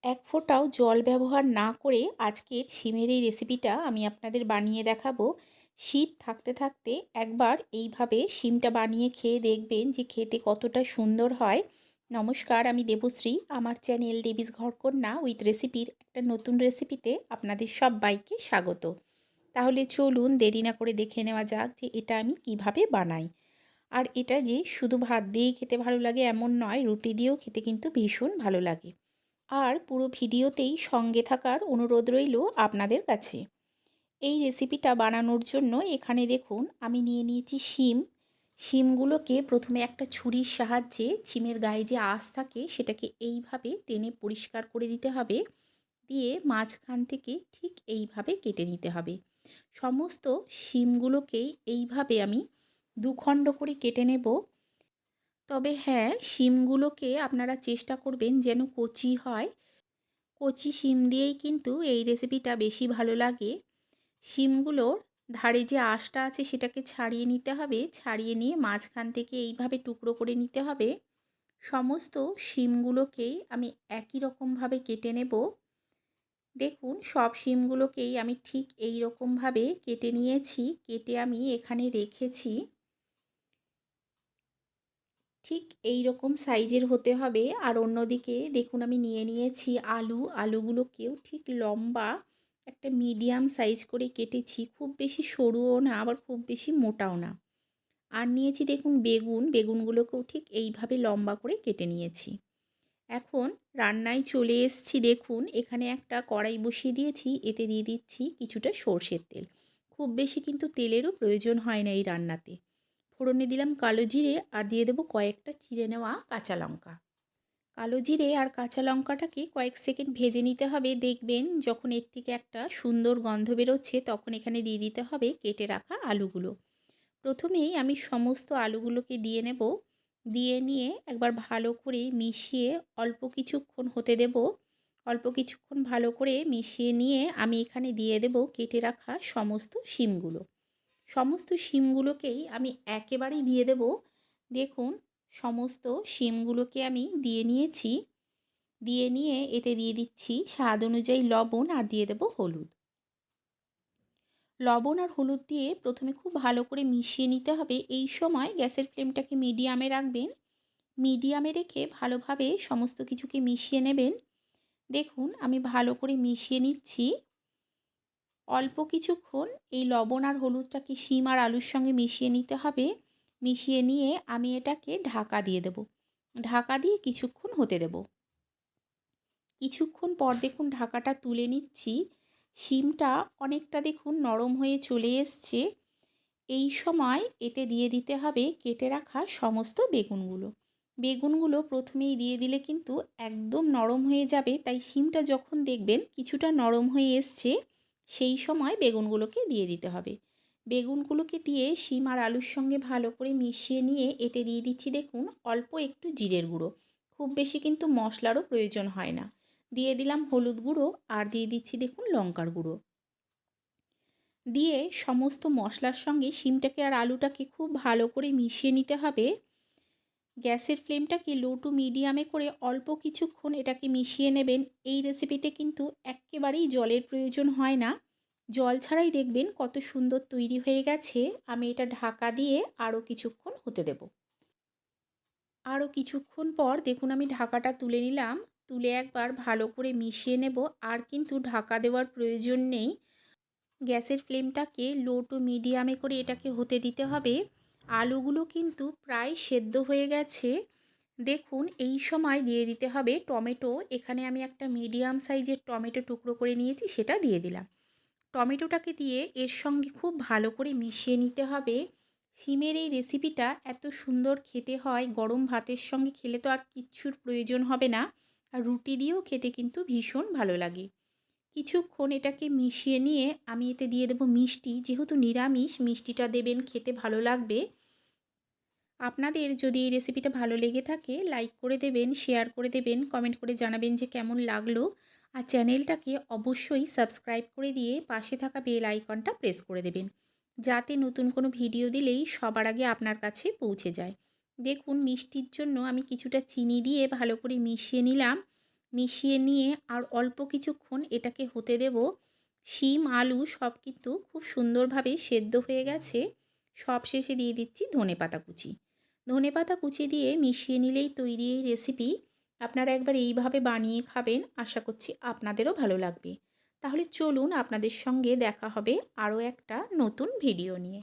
এক ফোঁটাও জল ব্যবহার না করে আজকের শিমের এই রেসিপিটা আমি আপনাদের বানিয়ে দেখাবো। শীত থাকতে থাকতে একবার এইভাবে শিমটা বানিয়ে খেয়ে দেখবেন যে খেতে কতটা সুন্দর হয়। নমস্কার, আমি দেবশ্রী। আমার চ্যানেল দেবীজ ঘরকন্যা উইথ রেসিপির একটা নতুন রেসিপিতে আপনাদের সবাইকে স্বাগত। তাহলে চলুন দেরি না করে দেখে নেওয়া যাক যে এটা আমি কিভাবে বানাই। আর এটা যে শুধু ভাত দিয়েই খেতে ভালো লাগে এমন নয়, রুটি দিয়েও খেতে কিন্তু ভীষণ ভালো লাগে। আর পুরো ভিডিওতেই সঙ্গে থাকার অনুরোধ রইল আপনাদের কাছে। এই রেসিপিটা বানানোর জন্য এখানে দেখুন আমি নিয়ে নিয়েছি শিম। শিমগুলোকে প্রথমে একটা ছুরির সাহায্যে শিমের গায়ে যে আঁশ থাকে সেটাকে এইভাবে টেনে পরিষ্কার করে দিতে হবে। দিয়ে মাঝখান থেকে ঠিক এইভাবে কেটে নিতে হবে। সমস্ত শিমগুলোকেই এইভাবে আমি দুখণ্ড করে কেটে নেব। তবে হ্যাঁ, শিমগুলোকে আপনারা চেষ্টা করবেন যেন কচি হয়। কচি শিম দিয়েই কিন্তু এই রেসিপিটা বেশি ভালো লাগে। শিমগুলোর ধারে যে আঁশটা আছে সেটাকে ছাড়িয়ে নিতে হবে। ছাড়িয়ে নিয়ে মাঝখান থেকে এইভাবে টুকরো করে নিতে হবে। সমস্ত শিমগুলোকেই আমি একই রকমভাবে কেটে নেব। দেখুন সব শিমগুলোকেই আমি ঠিক এই রকমভাবে কেটে নিয়েছি। কেটে আমি এখানে রেখেছি। ঠিক এই রকম সাইজের হতে হবে। আর অন্যদিকে দেখুন আমি নিয়ে নিয়েছি আলু। আলুগুলোকেও ঠিক লম্বা একটা মিডিয়াম সাইজ করে কেটেছি। খুব বেশি সরুও না, আবার খুব বেশি মোটাও না। আর নিয়েছি দেখুন বেগুন। বেগুনগুলোকেও ঠিক এইভাবে লম্বা করে কেটে নিয়েছি। এখন রান্নায় চলে এসেছি। দেখুন এখানে একটা কড়াই বসিয়ে দিয়েছি। এতে দিয়ে দিচ্ছি কিছুটা সর্ষের তেল। খুব বেশি কিন্তু তেলেরও প্রয়োজন হয় না এই রান্নাতে। ফোড়নে দিলাম কালো জিরে আর দিয়ে দেবো কয়েকটা চিড়ে নেওয়া কাঁচা লঙ্কা। কালো জিরে আর কাঁচা লঙ্কাটাকে কয়েক সেকেন্ড ভেজে নিতে হবে। দেখবেন যখন এর থেকে একটা সুন্দর গন্ধ বেরোচ্ছে তখন এখানে দিয়ে দিতে হবে কেটে রাখা আলুগুলো। প্রথমেই আমি সমস্ত আলুগুলোকে দিয়ে নেব। দিয়ে নিয়ে একবার ভালো করে মিশিয়ে অল্প কিছুক্ষণ হতে দেব। অল্প কিছুক্ষণ ভালো করে মিশিয়ে নিয়ে আমি এখানে দিয়ে দেব কেটে রাখা সমস্ত শিমগুলো। সমস্ত শিমগুলোকেই আমি একেবারেই দিয়ে দেব। দেখুন সমস্ত শিমগুলোকে আমি দিয়ে নিয়েছি। দিয়ে নিয়ে এতে দিয়ে দিচ্ছি স্বাদ অনুযায়ী লবণ আর দিয়ে দেব হলুদ। লবণ আর হলুদ দিয়ে প্রথমে খুব ভালো করে মিশিয়ে নিতে হবে। এই সময় গ্যাসের ফ্লেমটাকে মিডিয়ামে রাখবেন। মিডিয়ামে রেখে ভালোভাবে সমস্ত কিছুকে মিশিয়ে নেবেন। দেখুন আমি ভালো করে মিশিয়ে নিচ্ছি। অল্প কিছুক্ষণ এই লবণ আর হলুদটাকে শিম আর আলুর সঙ্গে মিশিয়ে নিতে হবে। মিশিয়ে নিয়ে আমি এটাকে ঢাকা দিয়ে দেব। ঢাকা দিয়ে কিছুক্ষণ হতে দেব। কিছুক্ষণ পর দেখুন ঢাকাটা তুলে নিচ্ছি। শিমটা অনেকটা দেখুন নরম হয়ে চলে এসছে। এই সময় এতে দিয়ে দিতে হবে কেটে রাখা সমস্ত বেগুনগুলো। বেগুনগুলো প্রথমেই দিয়ে দিলে কিন্তু একদম নরম হয়ে যাবে, তাই শিমটা যখন দেখবেন কিছুটা নরম হয়ে এসছে সেই সময় বেগুনগুলোকে দিয়ে দিতে হবে। বেগুনগুলোকে দিয়ে শিম আর আলুর সঙ্গে ভালো করে মিশিয়ে নিয়ে এতে দিয়ে দিচ্ছি দেখুন অল্প একটু জিরের গুঁড়ো। খুব বেশি কিন্তু মশলারও প্রয়োজন হয় না। দিয়ে দিলাম হলুদ গুঁড়ো আর দিয়ে দিচ্ছি দেখুন লঙ্কার গুঁড়ো। দিয়ে সমস্ত মশলার সঙ্গে শিমটাকে আর আলুটাকে খুব ভালো করে মিশিয়ে নিতে হবে। গ্যাসের ফ্লেমটাকে লো টু মিডিয়ামে করে অল্প কিছুক্ষণ এটাকে মিশিয়ে নেবেন। এই রেসিপিতে কিন্তু একেবারেই জলের প্রয়োজন হয় না। জল ছাড়াই দেখবেন কত সুন্দর তৈরি হয়ে গেছে। আমি এটা ঢাকা দিয়ে আরও কিছুক্ষণ হতে দেব। আরও কিছুক্ষণ পর দেখুন আমি ঢাকাটা তুলে নিলাম। তুলে একবার ভালো করে মিশিয়ে নেব। আর কিন্তু ঢাকা দেওয়ার প্রয়োজন নেই। গ্যাসের ফ্লেমটাকে লো টু মিডিয়ামে করে এটাকে হতে দিতে হবে। আলুগুলো কিন্তু প্রায় সেদ্ধ হয়ে গেছে। দেখুন এই সময় দিয়ে দিতে হবে টমেটো। এখানে আমি একটা মিডিয়াম সাইজের টমেটো টুকরো করে নিয়েছি, সেটা দিয়ে দিলাম। টমেটোটাকে দিয়ে এর সঙ্গে খুব ভালো করে মিশিয়ে নিতে হবে। শিমের এই রেসিপিটা এত সুন্দর খেতে হয়, গরম ভাতের সঙ্গে খেলে তো আর কিচ্ছুর প্রয়োজন হবে না। আর রুটি দিয়েও খেতে কিন্তু ভীষণ ভালো লাগে। কিছুক্ষণ এটাকে মিশিয়ে নিয়ে আমি এতে দিয়ে দেবো মিষ্টি। যেহেতু নিরামিষ, মিষ্টিটা দেবেন, খেতে ভালো লাগবে। আপনাদের যদি এই রেসিপিটা ভালো লেগে থাকে লাইক করে দেবেন, শেয়ার করে দেবেন, কমেন্ট করে জানাবেন যে কেমন লাগলো। আর চ্যানেলটাকে অবশ্যই সাবস্ক্রাইব করে দিয়ে পাশে থাকা বেল আইকনটা প্রেস করে দেবেন, যাতে নতুন কোনো ভিডিও দিলেই সবার আগে আপনার কাছে পৌঁছে যায়। দেখুন মিষ্টির জন্য আমি কিছুটা চিনি দিয়ে ভালো করে মিশিয়ে নিলাম। মিশিয়ে নিয়ে আর অল্প কিছুক্ষণ এটাকে হতে দেব। শিম আলু সব কিন্তু খুব সুন্দরভাবে সেদ্ধ হয়ে গেছে। সবশেষে দিয়ে দিচ্ছি ধনেপাতা কুচি। ধনেপাতা কুচি দিয়ে মিশিয়ে নিলেই তৈরি এই রেসিপি। আপনারা একবার এইভাবে বানিয়ে খাবেন, আশা করছি আপনাদেরও ভালো লাগবে। তাহলে চলুন, আপনাদের সঙ্গে দেখা হবে আরও একটা নতুন ভিডিও নিয়ে।